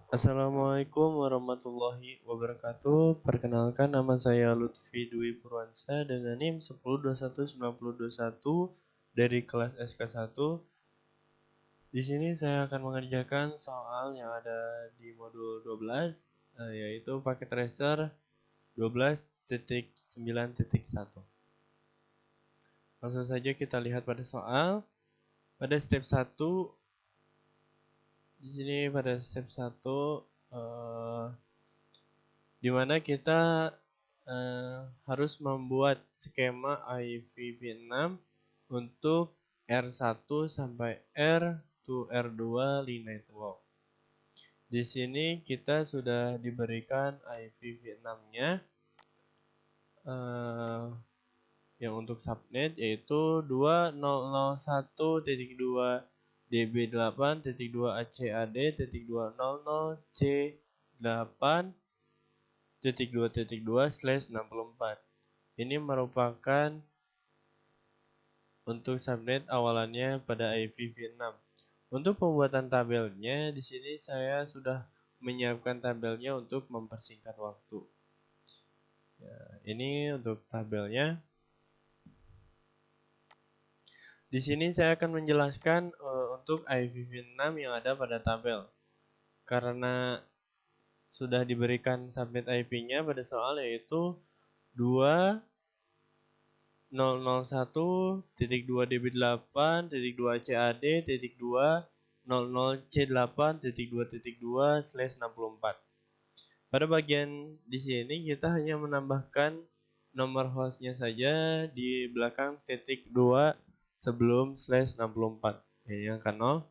Assalamualaikum warahmatullahi wabarakatuh. Perkenalkan, nama saya Lutfi Dwi Purwansa dengan NIM 10219021 dari kelas SK1. Di sini saya akan mengerjakan soal yang ada di modul 12, yaitu paket tracer 12.9.1. Langsung saja kita lihat pada soal. Pada step 1, di sini pada step 1 di mana kita harus membuat skema IPv6 untuk R1 sampai R to R2 line network. Di sini kita sudah diberikan IPv6-nya yang untuk subnet yaitu 20.1.2.AC.AD.2.0.C8.2.2/64. Ini merupakan untuk subnet awalannya pada IPv6. Untuk pembuatan tabelnya, di sini saya sudah menyiapkan tabelnya untuk mempersingkat waktu. Ya, ini untuk tabelnya. Di sini saya akan menjelaskan untuk IPv6 yang ada pada tabel. Karena sudah diberikan subnet IP-nya pada soal yaitu 20.1.2.DB8.2.C8.2.0.C8.2.2/64. Pada bagian di sini kita hanya menambahkan nomor hostnya saja di belakang titik 2 sebelum /64. Ini angka 0.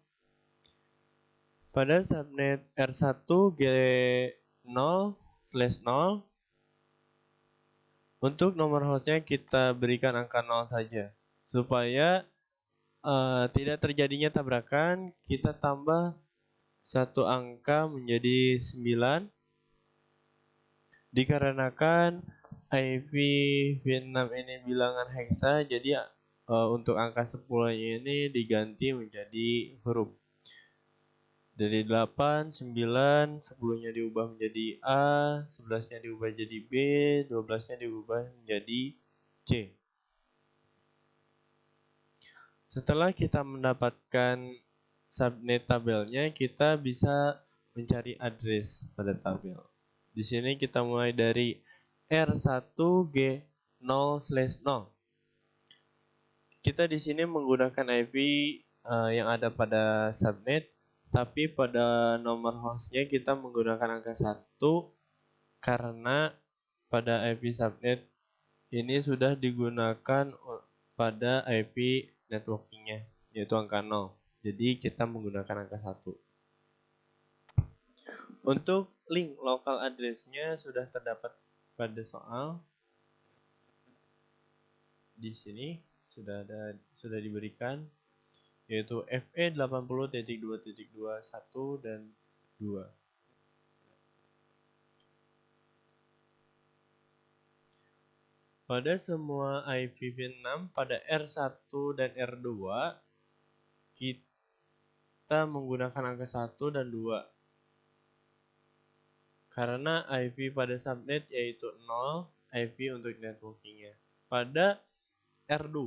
Pada subnet R1G0/0 untuk nomor hostnya kita berikan angka 0 saja. Supaya tidak terjadinya tabrakan, kita tambah satu angka menjadi 9. Dikarenakan IPv6 ini bilangan heksa, jadi untuk angka 10-nya ini diganti menjadi huruf. Dari 8, 9, 10-nya diubah menjadi A, 11-nya diubah jadi B, 12-nya diubah menjadi C. Setelah kita mendapatkan subnet tabelnya, kita bisa mencari address pada tabel. Di sini kita mulai dari R1G0/0. Kita di sini menggunakan IP yang ada pada subnet, tapi pada nomor hostnya kita menggunakan angka 1 karena pada IP subnet ini sudah digunakan pada IP networkingnya, yaitu angka 0. Jadi kita menggunakan angka 1. Untuk link local address-nya sudah terdapat pada soal. Di sini sudah diberikan yaitu FE80.2.21 dan 2. Pada semua IPv6 pada R1 dan R2 kita menggunakan angka 1 dan 2. Karena IP pada subnet yaitu 0, IP untuk networkingnya. Pada R2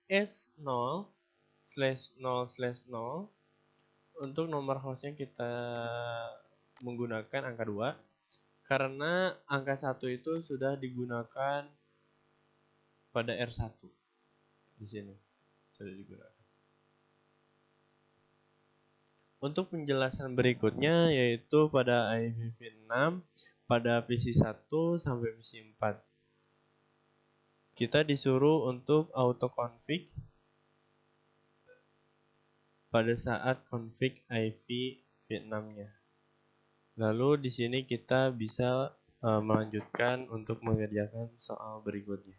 S0/0/0 untuk nomor hostnya kita menggunakan angka 2 karena angka 1 itu sudah digunakan pada R1. Di sini sudah digunakan. Untuk penjelasan berikutnya yaitu pada IPv6 pada PC1 sampai PC4. Kita disuruh untuk autoconfig pada saat config IPv6-nya. Lalu di sini kita bisa melanjutkan untuk mengerjakan soal berikutnya.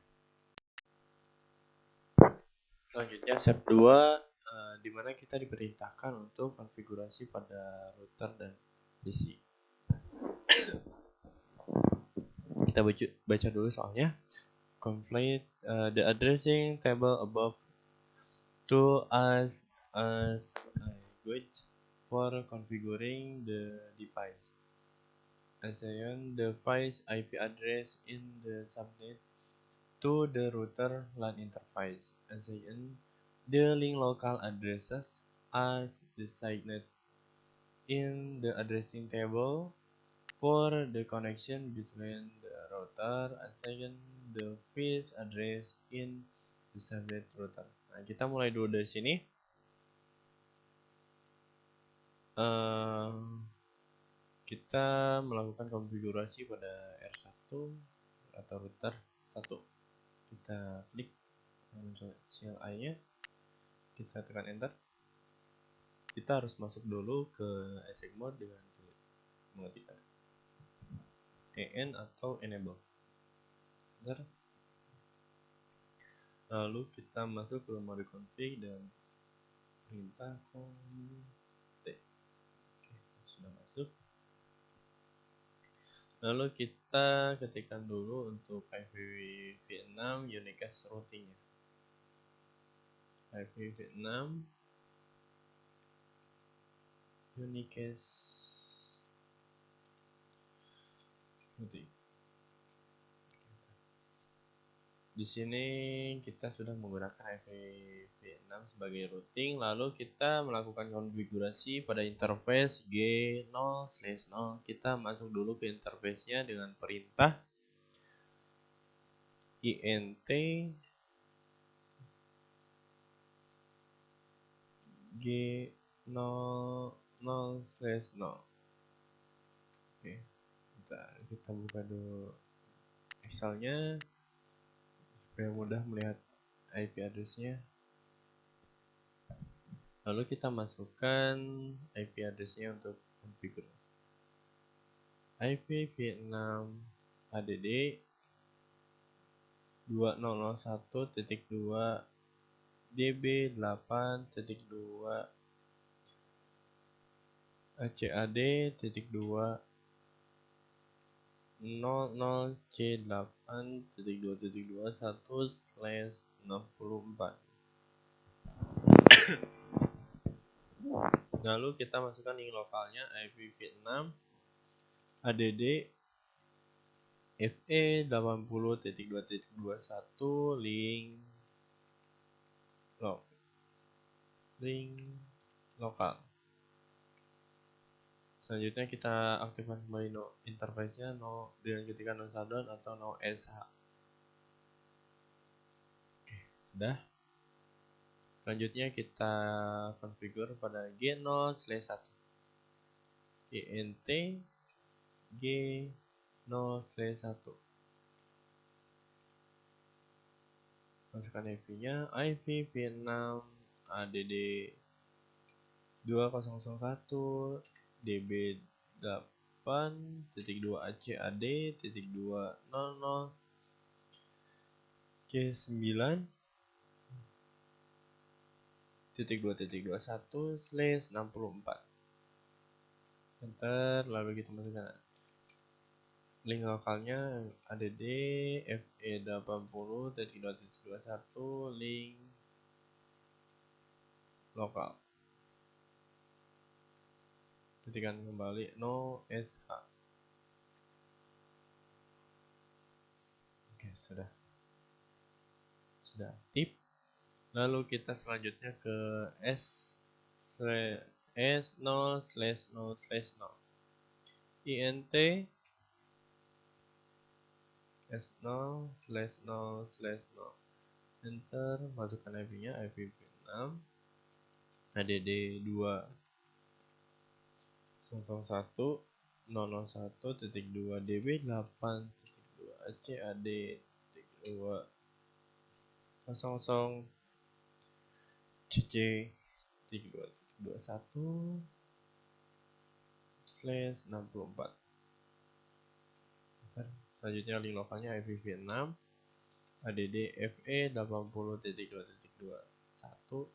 Selanjutnya step 2 di mana kita diperintahkan untuk konfigurasi pada router dan PC. Kita baca dulu soalnya. Complete the addressing table above to us as language for configuring the device. Assign the device IP address in the subnet to the router LAN interface. Assign the link local addresses as designated in the addressing table for the connection between the router. Assign the device address in the subnet router. Nah, kita mulai dulu dari sini. Kita melakukan konfigurasi pada R1 atau router 1. Kita klik muncul CLI nya, kita tekan enter. Kita harus masuk dulu ke async mode dengan mengetikkan en atau enable. Enter. Lalu kita masuk ke mode config dan perintah config. Oke, sudah masuk. Lalu kita ketikkan dulu untuk IPv6 unicast routingnya. IPv6 unicast routing. Di sini kita sudah menggunakan IPv6 sebagai routing, lalu kita melakukan konfigurasi pada interface G0/0. Kita masuk dulu ke interface-nya dengan perintah int G0/0. Oke, kita buka dulu Excel-nya supaya mudah melihat IP address-nya. Lalu kita masukkan IP address-nya untuk configure. IPv6 add 2001.2 db8.2 acad.2 00c8.2.2.1/64. Lalu kita masukkan link lokalnya IPv6 add fe80.2.21 link lokal. Selanjutnya kita aktifkan kembali interface-nya dengan ketikkan no shutdown atau no sh. Oke, sudah. Selanjutnya kita configure pada G0/1. int G0/1. Masukkan IP-nya IPv6 add 2001 db8.2 acad.200 c9.2.21/64. Enter. Lalu kita masukkan link lokalnya add fe80.2.21 link lokal. Ketikkan kembali no sh. Oke, sudah aktif. Lalu kita selanjutnya ke S0/0/0 int S0/0/0. Enter. Masukkan IP-nya IPv6 add 2001.001.2 db8.2 acad.200 cc.2.21/64. Selanjutnya link lokalnya IPv6 add fe80.2.21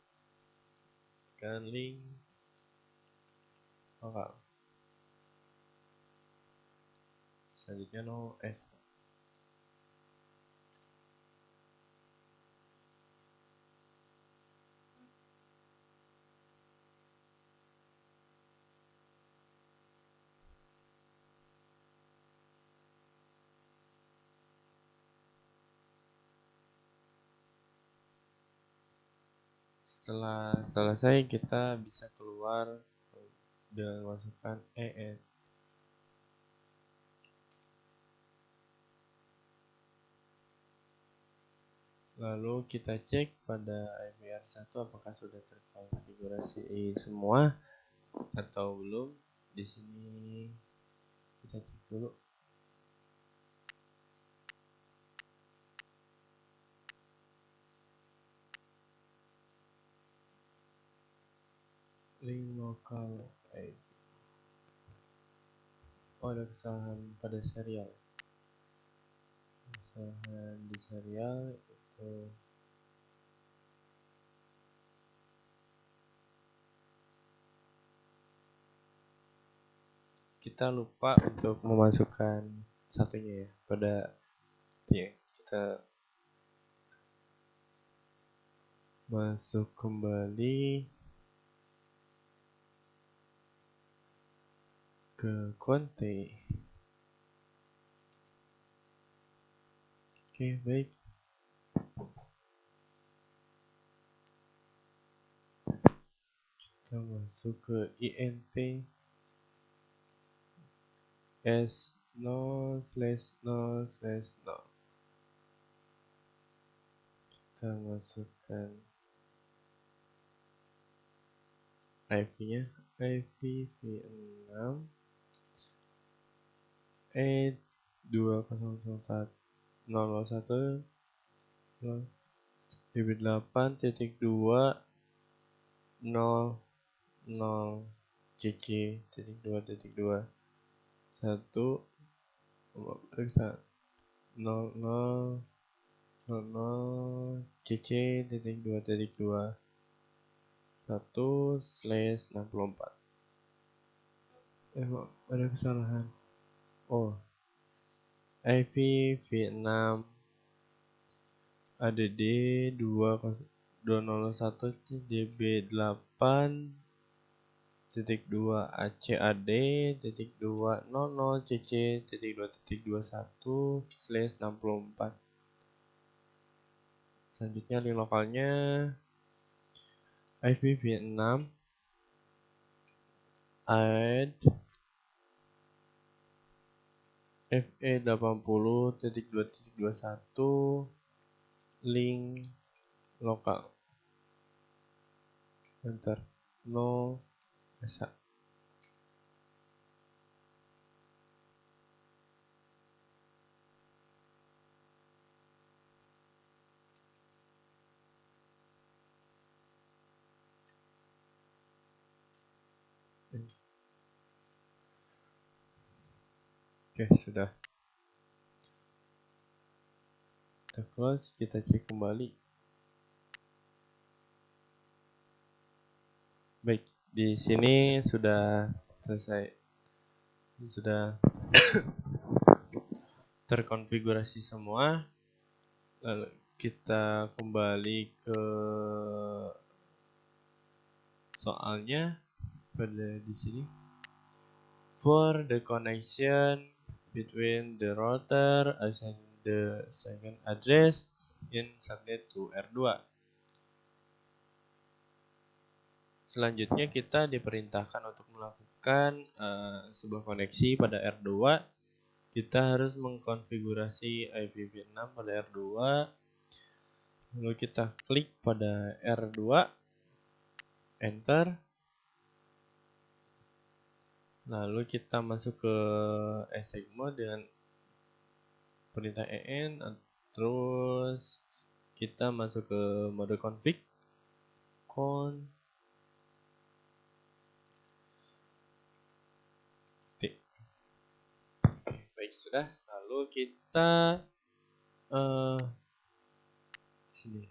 dan link lokal. Selanjutnya no sh. Setelah selesai kita bisa keluar dengan masukkan EN. Lalu kita cek pada IPR1 apakah sudah terkonfigurasi semua atau belum. Di sini kita cek dulu. Link local IP. Oh, ada kesalahan pada serial. Kesalahan di serial itu kita lupa untuk memasukkan satunya ya pada kita masuk kembali ke konte. Oke, baik. Kita masuk ke int s0/0/0. Kita masukkan IP-nya, IPv6 20.1.0.1.8.2.0.0cc.2.2 1 periksa 00.00cc.2.2 1/64. Ada kesalahan. Oh, IPv6 ADD 201.db8.2 ACAD.200cc.2.21/64. Selanjutnya link lokalnya IPv6 add fe80.2.21 link lokal. Enter. No bisa. Oke, sudah. Kita close, kita cek kembali. Baik, di sini sudah selesai. Sudah terkonfigurasi semua. Lalu kita kembali ke soalnya pada di sini. For the connection between the router and the second address in subnet to R2. Selanjutnya kita diperintahkan untuk melakukan sebuah koneksi pada R2. Kita harus mengkonfigurasi IPv6 pada R2. Lalu kita klik pada R2, enter. Lalu kita masuk ke exec mode dengan perintah en, terus kita masuk ke mode config. Baik, sudah. Lalu kita sini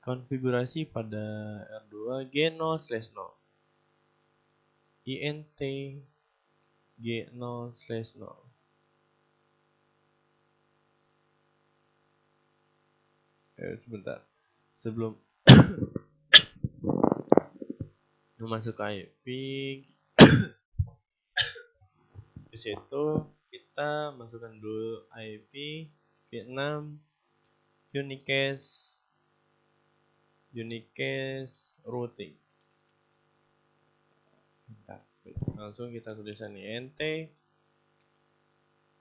konfigurasi pada R2 g0/0 int g0/0. Sebentar, sebelum masuk ke IP di situ kita masukkan dulu IP v6 unicast unicast routing. Bentar, langsung kita tulisan int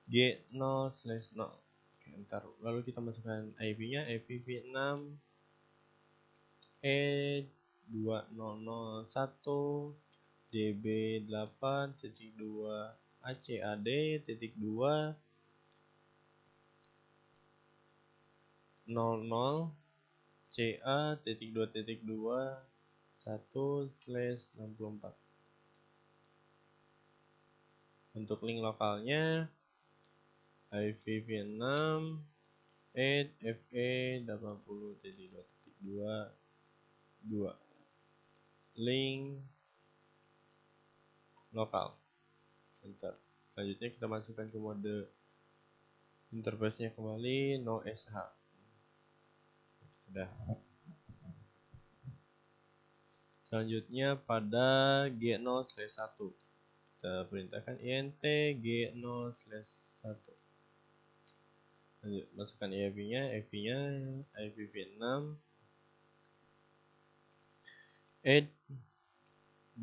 g0/0. Oke, ntar lalu kita masukkan IP-nya IPv6 E2001 db8.2 ACAD.2 00 CA.2.2 1/64. Untuk link lokalnya IPv6 FE80.2.2 link lokal. Enter. Selanjutnya kita masukkan ke mode interface-nya kembali no sh. Sudah. Selanjutnya pada G0/1 kita perintahkan int G0/1. Lanjut, masukkan IP-nya IPv6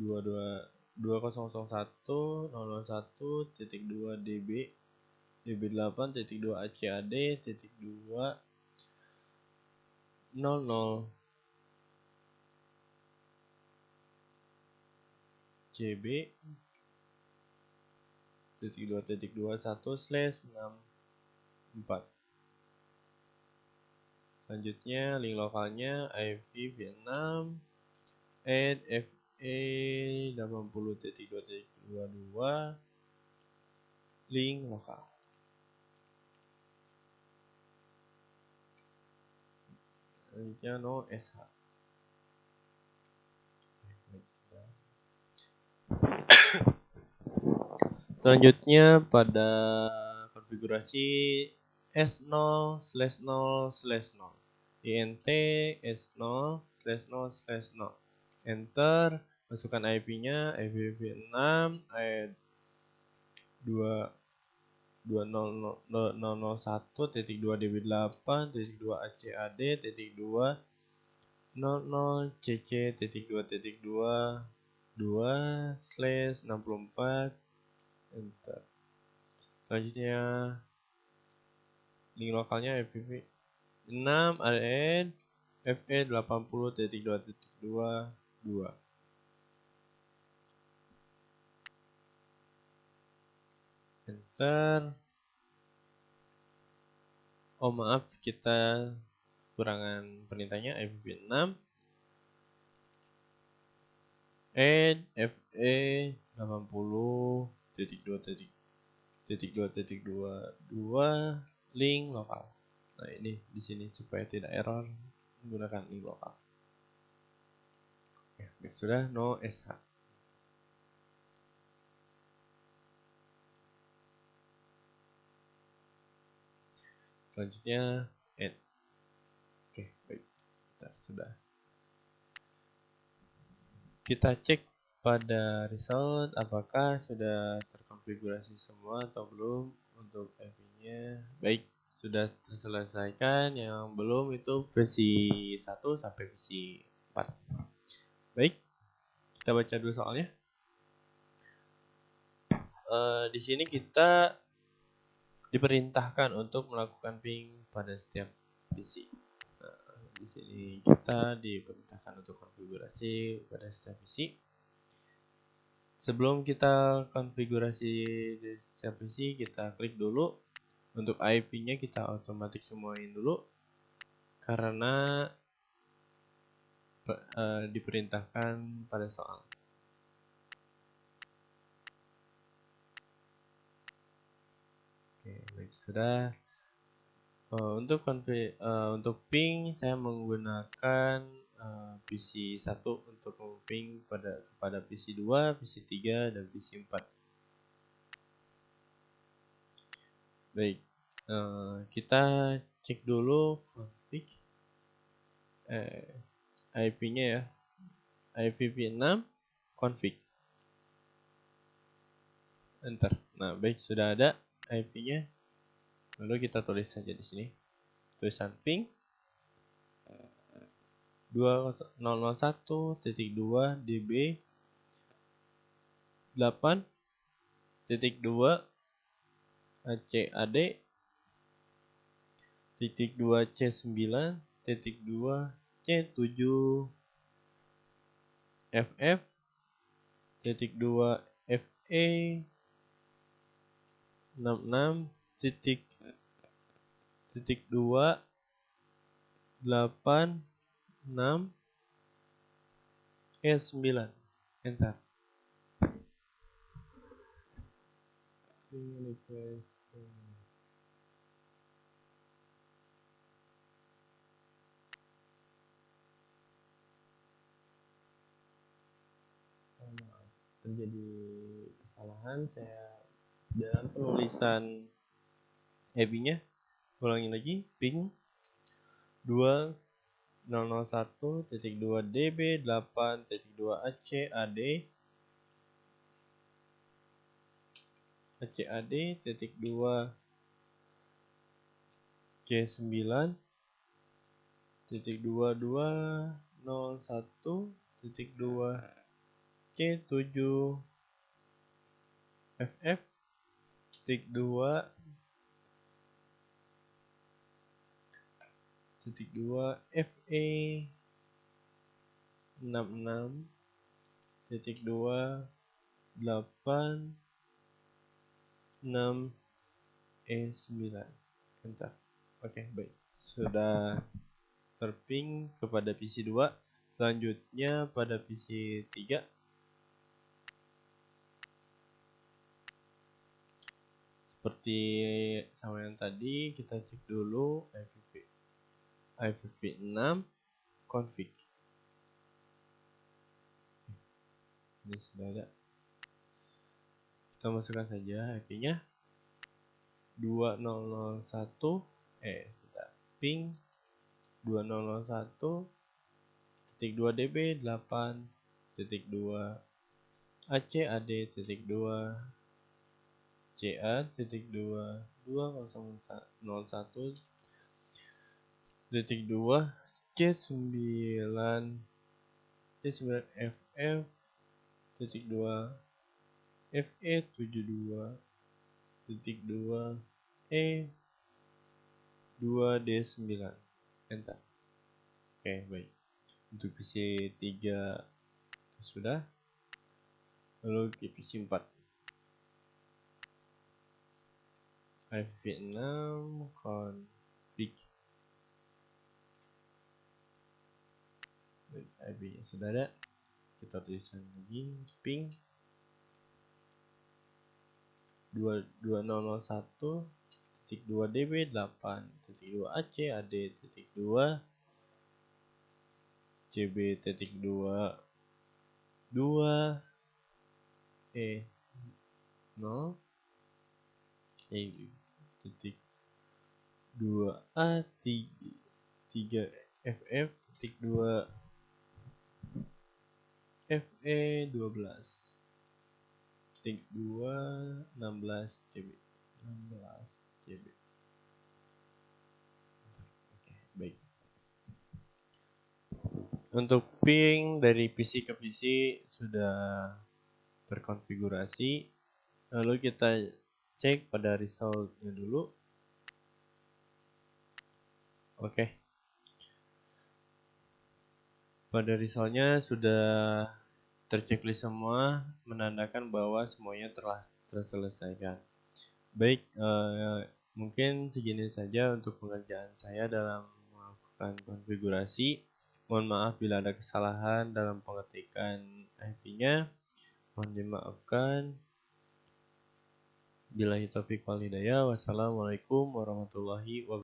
2001.001.2 db8.2 ACAD.2 00 JB.2.2 1/64. Selanjutnya link lokalnya IPv6 FE80.2.22 link lokal. Selanjutnya no sh. Selanjutnya pada konfigurasi S0/0/0 int S0/0/0 enter, masukkan IP-nya IPv6 2001.2 db8.2 ACAD.2 00 cc.2.2 2/64 enter. Selanjutnya link lokalnya IPv6 AN FE80.2.2 enter. Oh maaf, kita kekurangan perintahnya IPv6 and FE80.2.2 link lokal. Nah, ini di sini supaya tidak error menggunakan link lokal. Oke, sudah no sh. Selanjutnya end. Oke, baik. Sudah. Kita cek pada result apakah sudah terkonfigurasi semua atau belum untuk IP-nya. Baik, sudah terselesaikan. Yang belum itu versi 1 sampai versi 4. Baik, kita baca dulu soalnya. Di sini kita diperintahkan untuk melakukan ping pada setiap PC. Di sini kita diperintahkan untuk konfigurasi pada setiap PC. Sebelum kita konfigurasi di setiap PC, kita klik dulu untuk IP-nya, kita otomatis semuain dulu karena diperintahkan pada soal. Oke, baik, sudah. Untuk ping saya menggunakan PC 1 untuk ping pada PC 2, PC 3 dan PC 4. Baik. Kita cek dulu config IP-nya ya. IPv6 config. Enter. Nah, baik, sudah ada IP-nya. Lalu kita tulis saja di sini tulisan ping 2001.2 db 8.2 ACAD titik 2 C9 titik 2 C7 FF titik 2 FE 66 titik 2 8 6 E9 enter. Terjadi kesalahan saya dalam penulisan IP-nya. Ulangi lagi, ping 2001.2 db 8.2 ACAD titik 2 C9 titik 2201.2 C7 FF titik 2 titik 2 FE 66 titik 2 8 6 E9 enter. Oke, baik, sudah terping kepada PC 2. Selanjutnya pada PC 3 seperti sama yang tadi, kita cek dulu IPv6 config. Ini sudah ada. Kita masukkan saja IP-nya 2001 kita ping 2001.2 db 8.2 ACAD titik 2 CA titik 2 2001 titik 2 C9 FF titik 2 FE 72 titik 2 E 2D9 enter. Oke, baik, untuk PC 3 sudah. Lalu ke PC 4 IPv6 config. IP-nya sudah ada, kita tuliskan lagi ping 2001.2 db 8.2 ACAD titik 2 CB titik 2 2 E 0 E titik 2 A 3 FF titik 2 FE 12 titik 2 16 CB 16 CB. Oke, baik. Untuk ping dari PC ke PC sudah terkonfigurasi. Lalu kita cek pada resultnya dulu. Oke, pada resultnya sudah terchecklist semua, menandakan bahwa semuanya telah terselesaikan. Baik, mungkin segini saja untuk pengerjaan saya dalam melakukan konfigurasi. Mohon maaf bila ada kesalahan dalam pengetikan IP-nya. Mohon dimaafkan. Billahi taufiq wal hidayah. Wassalamualaikum warahmatullahi wabarakatuh.